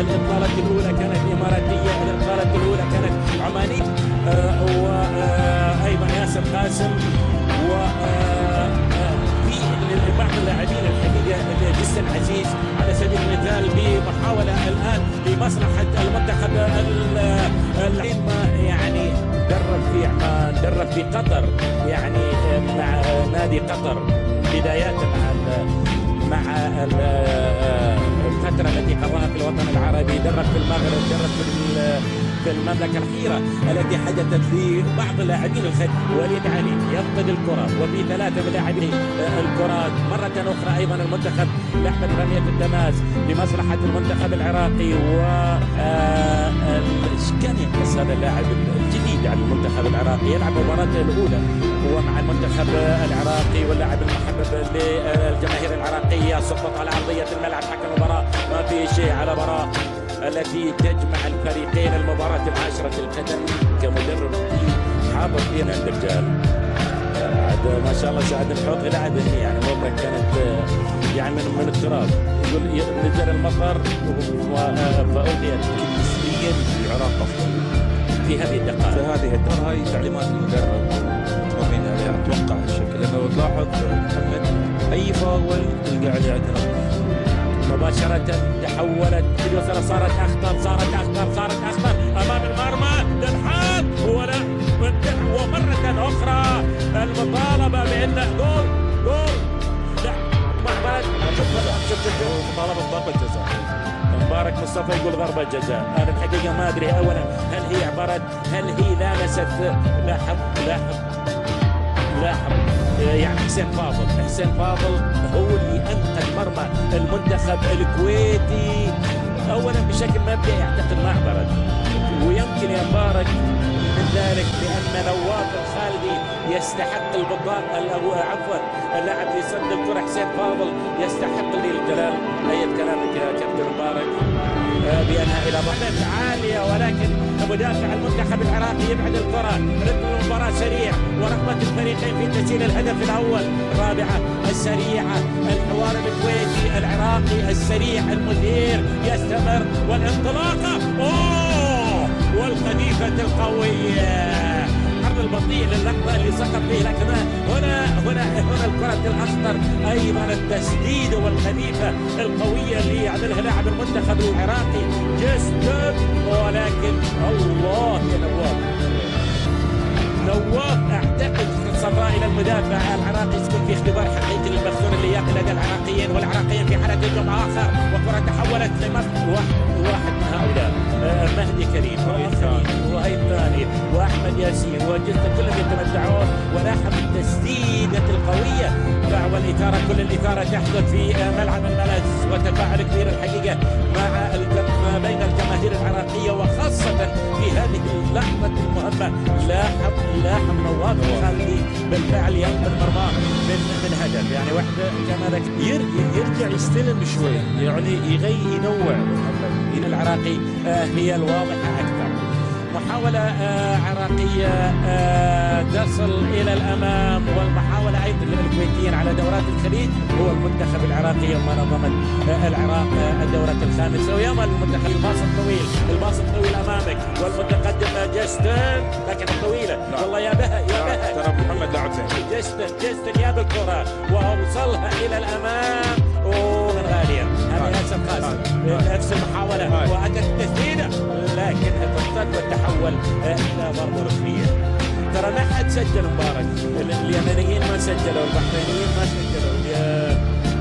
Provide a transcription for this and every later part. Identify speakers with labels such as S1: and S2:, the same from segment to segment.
S1: الإطلالة الأولى كانت إماراتية، الإطلالة الأولى كانت عمانية، وأيضا ياسر قاسم، وفي بعض اللاعبين الحقيقة جدا عزيز على سبيل المثال بمحاولة الآن لمصلحة المنتخب العين، يعني درب في عمان، درب في قطر، يعني مع نادي قطر بدايات مع الفترة التي قضاها في الوطن العربي، درب في المغرب، درب في المملكة الأخيرة التي حدثت في بعض اللاعبين وليد علي يفقد الكرة، وفي 3 من لاعبي الكرات مرة أخرى. أيضا المنتخب لعب رمية التماس لمصلحة المنتخب العراقي، كان يقص هذا اللاعب الجديد على المنتخب العراقي، يلعب مباراته الأولى هو مع المنتخب العراقي، واللاعب المحبب للجماهير العراقية سقط على أرضية الملعب. حكم المباراة ما في شيء على مباراة التي تجمع الفريقين، المباراة العاشرة القدم كمدرب حاضر فينا الدجال. ما شاء الله سعد الحوضي لعب هنا، يعني المباراة كانت يعني من التراب، يقول نزل المطر فأغليت نسبيا
S2: العراق أفضل
S1: في هذه الدقائق.
S2: في هذه الدقائق هاي تعليمات المدرب متفقين عليها أتوقع الشكل، لأنه تلاحظ محمد أي فاول تلقى عليه اعتراض
S1: مباشرة، تحولت اليسرى، صارت أخطر أمام المرمى، تنحط ومرة أخرى المطالبة بأن جول لا محمد، شوف
S2: مطالبة ضربة جزاء.
S1: مبارك مصطفى يقول ضربة جزاء. أنا الحقيقة ما أدري أولا هل هي لامست لاحظ يعني حسين فاضل هو اللي أنقذ مرمى المنتخب الكويتي أولا بشكل مبدئي، يعتقد ما اعترض، ويمكن يا مبارك من ذلك لأن نواف الخالدي يستحق البطاقة، عفوا اللاعب اللي صد الكرة حسين فاضل يستحق للجلال. أيد كلامك يا كابتن مبارك بأنها إلى ضربة عالية، ولكن مدافع المنتخب العراقي يبعد الكرة، رتم المباراة سريع، ورغبة الفريقين في تسجيل الهدف الأول. الرابعة السريعة، الحوار الكويتي العراقي السريع المثير يستمر، والانطلاقة والقذيفة القوية، العرض البطيء للقطة اللي سقط فيه، لكن هنا الكرة الأخطر أيضا التسديد والقذيفة القوية اللي يعملها لاعب المنتخب العراقي جستن، ولكن الله يا نواف اعتقد صفاء الى المدافع العراقي يكون في اختبار حقيقي للمخزون اللياقي لدى والعراقيين في حالة هجوم آخر، وكرة تحولت واحد من هؤلاء مهدي كريم وهي الثاني وأحمد ياسين وجزء كلهم يتمتعون، ولاحظ التسديدة القوية والإثارة، كل الإثارة تحدث في ملعب الملز، وتفاعل كبير الحقيقة ما بين الجماهير العراقية، وخاصة في هذه اللحظة المهمة. لاحظ نواف الخالدي بالفعل ينقذ مرماه من هدف، يعني واحدة كما ذكرت
S2: يرجع يستلم شوي، يعني ينوع.
S1: العراقي هي الواضحة أكثر، محاولة عراقية تصل إلى الأمام، والمحاولة أيضا للكويتيين على دورات الخليج. هو المنتخب العراقي يوم نظمت العراق الدورة الخامسة، ويوم المنتخب الباص الطويل أمامك، والمتقدم جستن، لكن الطويلة والله يا بها
S2: ترى محمد لاعب زين.
S1: جستن يا بالكرة وأوصلها إلى الأمام، غاليا هذا ياسر قاسم نفس المحاولة، وأتت التسديدة لكنها تصد وتحول إلى ضربة ركنية. ترى ما حد سجل مبارك، اليمنيين ما سجلوا، البحرينيين ما سجلوا،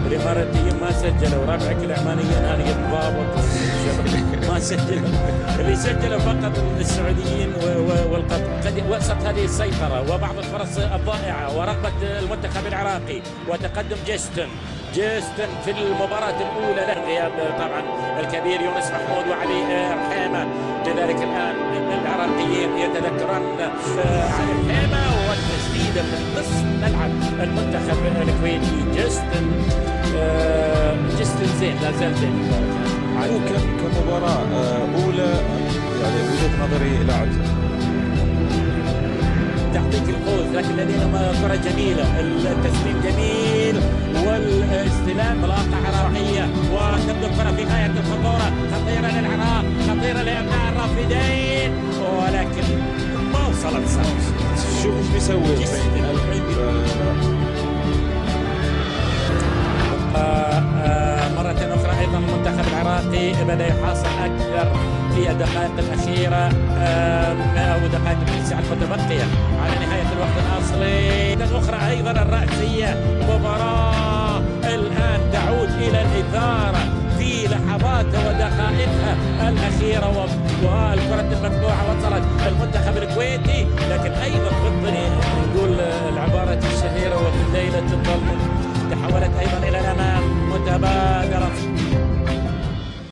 S1: الإماراتيين ما سجلوا، ربعك العمانيين هذه الضابط ما سجلوا، اللي سجلوا فقط السعوديين والقطر. قد وسط هذه السيطرة وبعض الفرص الضائعة ورغبة المنتخب العراقي وتقدم جستن في المباراة الأولى له غياب طبعا الكبير يونس محمود وعلي رحيمة، لذلك الآن العراقيين يتذكرون علي رحيمة، والتسديدة من نصف ملعب المنتخب الكويتي جستن زين، لا زال زين المباراة.
S2: كمباراة أولى يعني وجهة نظري لاعب
S1: تحقيق الفوز، لكن لدينا كرة جميلة، التسليم جميل والاستلام بلاقة عراقية، وتبدو الكرة في غاية الخطورة، خطيرة للعراق، خطيرة لأبناء الرافدين، ولكن ما وصلت صح.
S2: شوف ايش بيسوي الحين.
S1: مرة أخرى أيضا المنتخب العراقي بدأ يحاصر أكثر في الدقائق الأخيرة أو دقائق التسعة المتبقية على نهاية الوقت الأصلي. الأخرى أيضا الرأسية، مباراة الآن تعود إلى الإثارة في لحظاتها ودقائقها الأخيرة، والكرة المفتوحة وصلت المنتخب الكويتي، لكن أيضا بالضبط نقول العبارة الشهيرة وفي ليلة الظلم